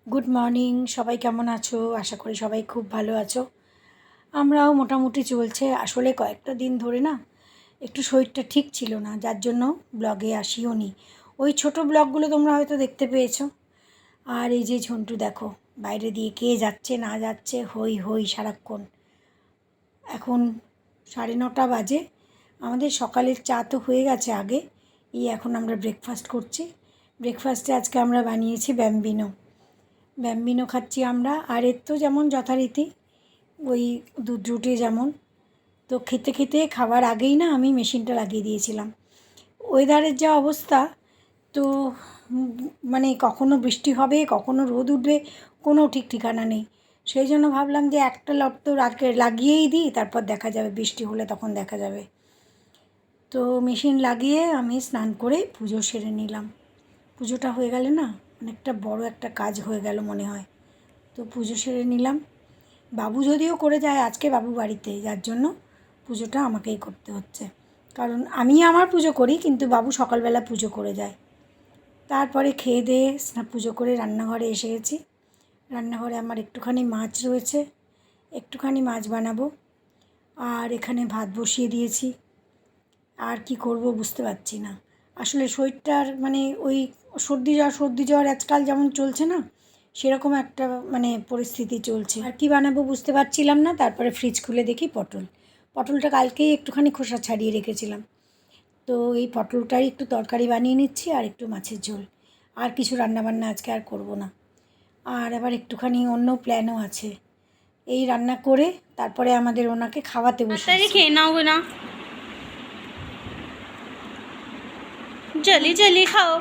Good morning, সবাই কেমন আছো? আশা করি সবাই খুব ভালো আছো। আমরাও মোটামুটি চলছে। আসলে কয়েকটা দিন ধরে না একটু শরীরটা ঠিক ছিল না, যার জন্য ব্লগে আসিও নি। ওই ছোট ব্লগগুলো তোমরা হয়তো দেখতে পেয়েছো। আর এই যে ঝন্টু দেখো, বাইরে দিয়ে কে যাচ্ছে না যাচ্ছে, হই হই সারাক্ষণ। এখন 9:30 বাজে। আমাদের সকালের চা তো হয়ে গেছে আগে। এখন আমরা ব্রেকফাস্ট করছি। ব্রেকফাস্টে আজকে আমরা বানিয়েছি ব্যাম্বিনো খাচ্ছি আমরা। আর এর তো যেমন যথারীতি ওই দুধ রুটি যেমন। তো খেতে খেতে খাবার আগেই না আমি মেশিনটা লাগিয়ে দিয়েছিলাম। ওয়েদারের যা অবস্থা, তো মানে কখনো বৃষ্টি হবে, কখনো রোদ উঠবে, কোনো ঠিক ঠিকানা নেই। সেই জন্য ভাবলাম যে একটা লট তো লাগিয়েই দিই, তারপর দেখা যাবে, বৃষ্টি হলে তখন দেখা যাবে। তো মেশিন লাগিয়ে আমি স্নান করে পুজো সেরে নিলাম। পুজোটা হয়ে গেলে না অনেকটা বড় একটা কাজ হয়ে গেল মনে হয়। তো পুজো সেরে নিলাম। বাবু যদিও করে যায়, আজকে বাবু বাড়িতে, যার জন্য পুজোটা আমাকেই করতে হচ্ছে। কারণ আমি আমার পুজো করি, কিন্তু বাবু সকালবেলা পুজো করে যায়। তারপরে খেয়ে দিয়ে পুজো করে রান্নাঘরে এসে গেছি। রান্নাঘরে আমার একটুখানি মাছ রয়েছে, একটুখানি মাছ বানাবো। আর এখানে ভাত বসিয়ে দিয়েছি। আর কি করব বুঝতে পারছি না। আসলে শরীরটার মানে ওই সর্দি জ্বর আজকাল যেমন চলছে না, সেরকম একটা মানে পরিস্থিতি চলছে। আর কি বানাবো বুঝতে পারছিলাম না। তারপরে ফ্রিজ খুলে দেখি পটলটা কালকেই একটুখানি খোসা ছাড়িয়ে রেখেছিলাম। তো এই পটলটারই একটু তরকারি বানিয়ে নিচ্ছি, আর একটু মাছের ঝোল। আর কিছু রান্নাবান্না আজকে আর করব না। আর আবার একটুখানি অন্য প্ল্যানও আছে। এই রান্না করে তারপরে আমাদের ওনাকে খাওয়াতে বসেছি। খেয়ে নাও না, জলদি জলদি খাও,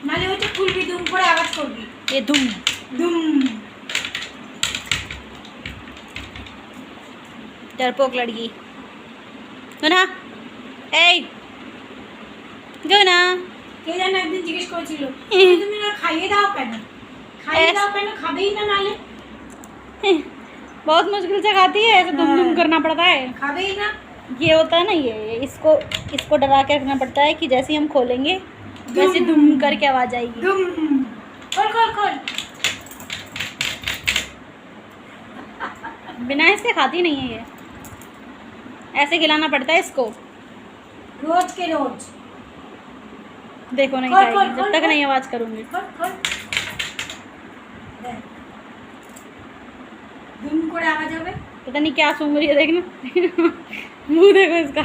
নালে ওইটা খুলবি, দুম করে আওয়াজ করবি। ये दुम দুম। डरपोक लड़की गुना এই গুনা কে জানে একদিন জিজ্ঞেস করেছিল, তুমি না খাইয়ে দাও কেন, খাবেই না, নালে बहुत मुश्किल से खाती है, ऐसे दुम दुम करना पड़ता है। খাবেই না। ये होता है ना, ये इसको इसको डरा के रखना पड़ता है कि जैसे ही हम खोलेंगे वैसे दुम करके आवाज आएगी। দুম। খোল খোল খোল। बिना इसके खाती नहीं है ये, ऐसे खिलाना पड़ता है इसको। रोज के रोज। देखो नहीं खोल, खोल, खाएगी जब खोल, तक खोल। नहीं आवाज करूंगी। খোল খোল। দুম করে আওয়াজ হবে। पता नहीं क्या सूंघ रही है, देखना मुंह देखो इसका।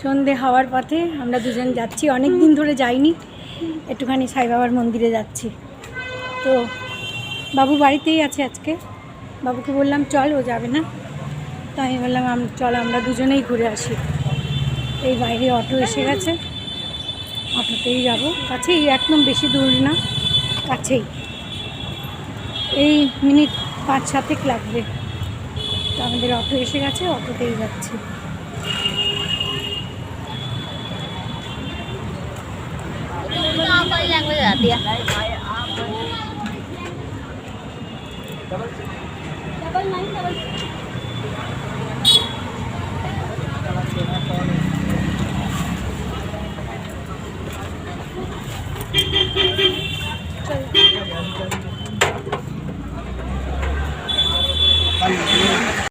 সন্ধে হওয়ার পথে আমরা দুজন যাচ্ছি, অনেক দিন ধরে যাইনি, একটুখানি সাই বাবার মন্দিরে যাচ্ছি। তো বাবু বাড়িতেই আছে আজকে। বাবুকে বললাম চল, ও যাবে না। তো আমি বললাম চল আমরা দুজনেই ঘুরে আসি। এই বাইরে অটো এসে গেছে, অটোতেই যাব। কাছেই, একদম বেশি দূর না, কাছেই, এই মিনিট 5-7 লাগবে। তো আমাদের অটো এসে গেছে, অটোতেই যাচ্ছি। लैंग्वेज आती है।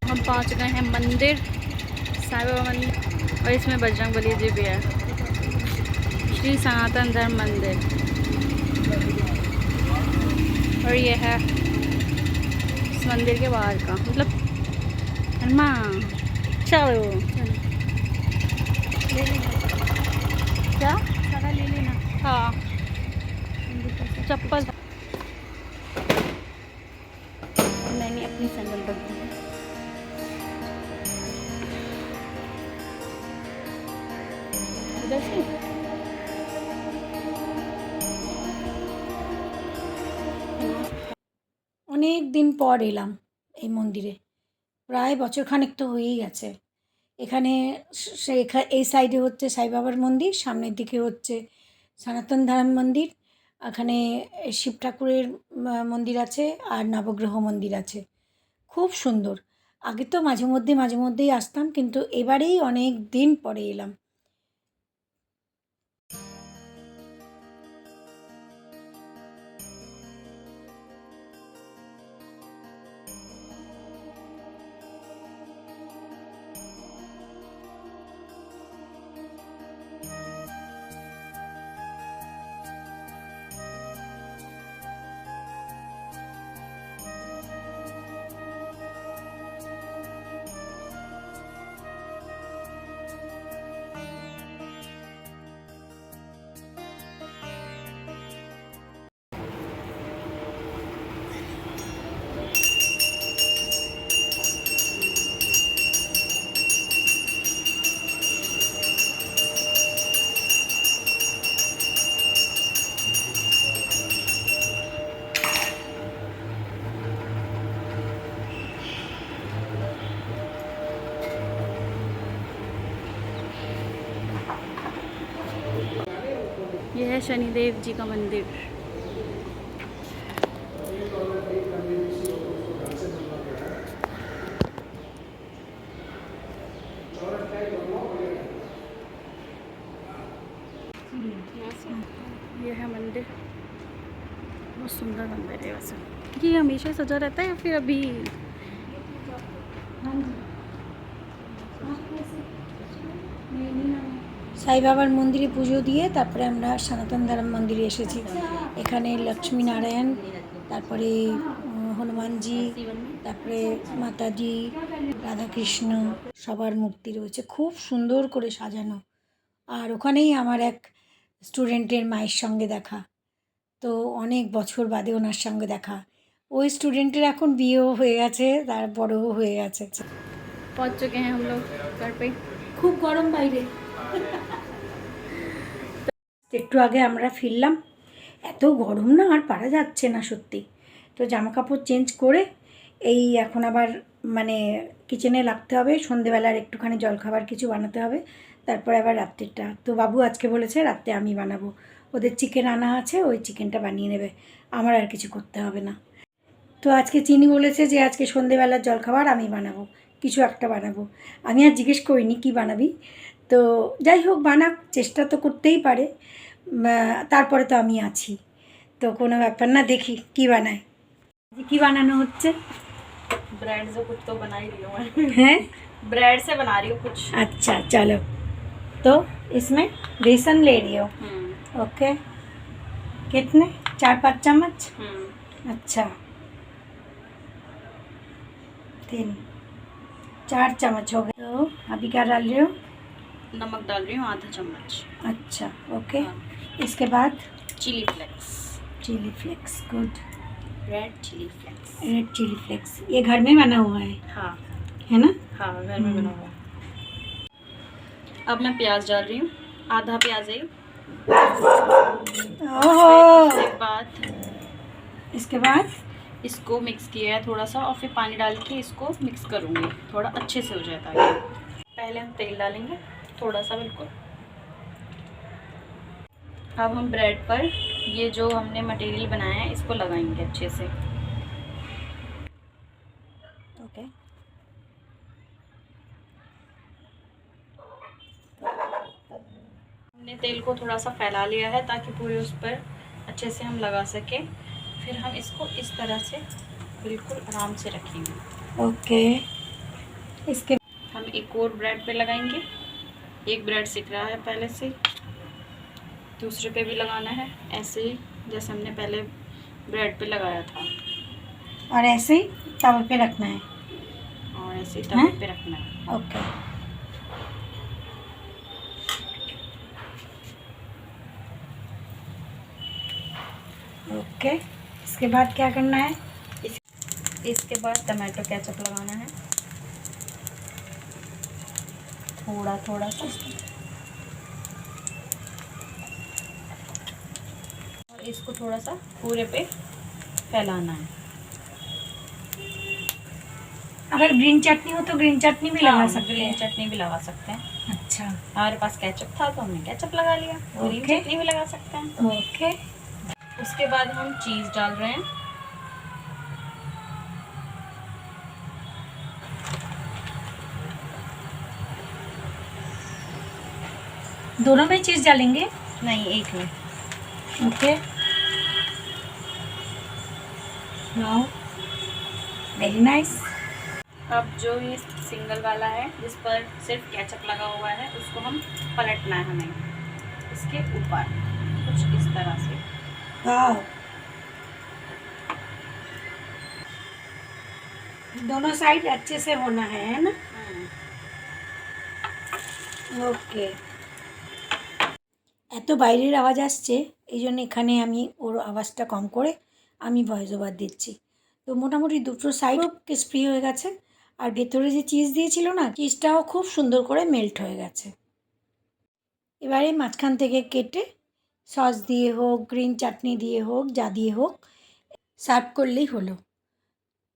हम पहुंच गए हैं मंदिर, साईं बाबा मंदिर, और इसमें बजरंगबली जी भी है, श्री सनातन धर्म मंदिर। और ये है इस मंदिर के बाहर का, मतलब हनुमान। चलो क्या सारा ले लेना। हाँ, चप्पल मैंने अपनी सैंडल रख दी है। इधर से অনেক দিন পর এলাম এই মন্দিরে, প্রায় বছরখানেক তো হয়েই গেছে। এখানে এই সাইডে হচ্ছে সাই বাবার মন্দির, সামনের দিকে হচ্ছে সনাতন ধর্ম মন্দির। এখানে শিব ঠাকুরের মন্দির আছে, আর নবগ্রহ মন্দির আছে। খুব সুন্দর। আগে তো মাঝে মধ্যেই আসতাম, কিন্তু এবারেই অনেক দিন পরে এলাম। ये है शनिदेव जी का मंदिर। ये है मंदिर, बहुत सुंदर मंदिर है वैसे। ये हमेशा सजा रहता है या फिर अभी? সাই বাবার মন্দিরে পুজো দিয়ে তারপরে আমরা সনাতন ধর্ম মন্দিরে এসেছি। এখানে লক্ষ্মী নারায়ণ, তারপরে হনুমানজি, তারপরে মাতাজি, রাধাকৃষ্ণ সবার মূর্তি রয়েছে, খুব সুন্দর করে সাজানো। আর ওখানেই আমার এক স্টুডেন্টের মায়ের সঙ্গে দেখা, তো অনেক বছর বাদে ওনার সঙ্গে দেখা। ওই স্টুডেন্টের এখন বিয়েও হয়ে গেছে, তার বড়ও হয়ে গেছে। पहुंच चुके हैं हम लोग घर पे। খুব গরম বাইরে। একটু আগে আমরা ফিরলাম, এত গরম না আর পারা যাচ্ছে না সত্যি। তো জামা কাপড় চেঞ্জ করে এই এখন আবার মানে কিচেনে লাগতে হবে, সন্ধেবেলার একটুখানি জলখাবার কিছু বানাতে হবে, তারপরে আবার রাত্রিটা। তো বাবু আজকে বলেছে রাত্রে আমি বানাবো, ওদের চিকেন আনা আছে, ওই চিকেনটা বানিয়ে নেবে, আমার আর কিছু করতে হবে না। তো আজকে চিনি বলেছে যে আজকে সন্ধেবেলার জলখাবার আমি বানাবো, কিছু একটা বানাবো। আমি আর জিজ্ঞেস করিনি কী বানাবি, তো যাই হোক বানাক, চেষ্টা তো করতেই পারে, তারপরে তো আমি আছি, তো কোনো ব্যাপার না, দেখি কী বানায়। কী বানানো হচ্ছে? ब्रेड से कुछ तो बना ही रही हूँ मैं। হ্যাঁ, ब्रेड से बना रही हूँ कुछ। अच्छा चलो, तो इसमें बेसन ले रही हो? ओके, कितने? 4-5 चम्मच? अच्छा, 3-4 चम्मच हो गए। तो अभी क्या डाल रहे हो? नमक डाल रही हूँ आधा चम्मच। अच्छा ओके, हाँ। इसके बाद chilli flakes, chilli flakes, good, red chilli flakes. Red chilli flakes, ये घर में बना हुआ हाँ है ना? हाँ, घर में बना हुआ। अब मैं प्याज डाल रही हूँ, आधा प्याज है। ओहो, इसके बाद इसके बाद इसको मिक्स किया है थोड़ा सा, और फिर पानी डाल के इसको मिक्स करूँगी, थोड़ा अच्छे से हो जाए ताकि। पहले हम तेल डालेंगे थोड़ा सा, बिल्कुल। अब हम ब्रेड पर ये जो हमने मटेरियल बनाया है इसको लगाएंगे अच्छे से। ओके, हमने तेल को थोड़ा सा फैला लिया है ताकि पूरे उस पर अच्छे से हम लगा सकें। फिर हम इसको इस तरह से बिल्कुल आराम से रखेंगे। ओके, इसके हम एक और ब्रेड पे लगाएंगे। एक ब्रेड सिक रहा है पहले से, दूसरे पे भी लगाना है ऐसे ही जैसे हमने पहले ब्रेड पे लगाया था, और ऐसे ही तवे पे रखना है। और ऐसे ही तवे पे रखना है। ओके, ओके, इसके बाद क्या करना है? इसके बाद टमाटो केचप लगाना है थोड़ा थोड़ा सा, और इसको थोड़ा सा पूरे पे फैलाना है। अगर ग्रीन चटनी हो तो ग्रीन चटनी भी लगा सकते ग्रीन हैं। चटनी भी लगा सकते हैं। अच्छा हमारे पास केचप था तो हमने केचप लगा लिया। Green okay. चटनी भी लगा सकते हैं। ओके, उसके बाद हम चीज़ डाल रहे हैं। दोनों में चीज़ डालेंगे? नहीं, एक में। Okay, now very nice. अब जो ये सिंगल वाला है जिस पर सिर्फ केचप लगा हुआ है उसको हम पलटना है हमें इसके ऊपर कुछ इस तरह से। वाह, दोनों साइड अच्छे से होना है ना? ওকে, এত বাইরের আওয়াজ আসছে এই জন্য এখানে আমি ওর আওয়াজটা কম করে আমি ভয়েস ওভার দিচ্ছি। তো মোটামুটি দুটো সাইড ক্রিস্পি হয়ে গেছে, আর ভেতরে যে চিজ দিয়েছিল না, চিজটাও খুব সুন্দর করে মেল্ট হয়ে গেছে। এবারে মাঝখান থেকে কেটে সস দিয়ে হোক, গ্রিন চাটনি দিয়ে হোক, যা দিয়ে হোক সার্ভ করলেই হলো।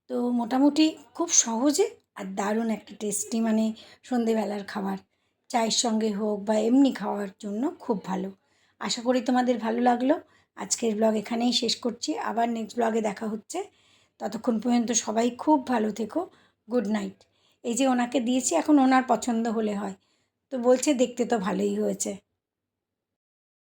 তো মোটামুটি খুব সহজে আর দারুণ একটা টেস্টি, মানে সন্ধেবেলার খাবার চায়ের সঙ্গে হোক বা এমনি খাওয়ার জন্য খুব ভালো। আশা করি তোমাদের ভালো লাগলো। আজকের ব্লগ এখানেই শেষ করছি, আবার নেক্সট ব্লগে দেখা হচ্ছে। ততক্ষণ পর্যন্ত সবাই খুব ভালো থেকো। Good night. এই যে ওনাকে দিয়েছি, এখন ওনার পছন্দ হলে হয়, তো বলছে দেখতে তো ভালোই হয়েছে।